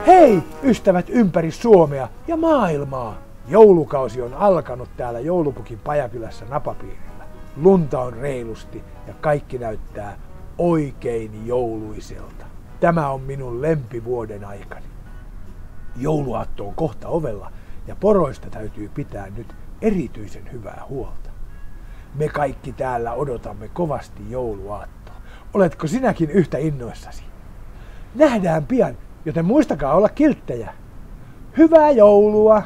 Hei, ystävät ympäri Suomea ja maailmaa! Joulukausi on alkanut täällä Joulupukin Pajakylässä napapiirillä. Lunta on reilusti ja kaikki näyttää oikein jouluiselta. Tämä on minun lempivuoden aikani. Jouluaatto on kohta ovella ja poroista täytyy pitää nyt erityisen hyvää huolta. Me kaikki täällä odotamme kovasti jouluaattoa. Oletko sinäkin yhtä innoissasi? Nähdään pian, joten muistakaa olla kilttejä. Hyvää joulua!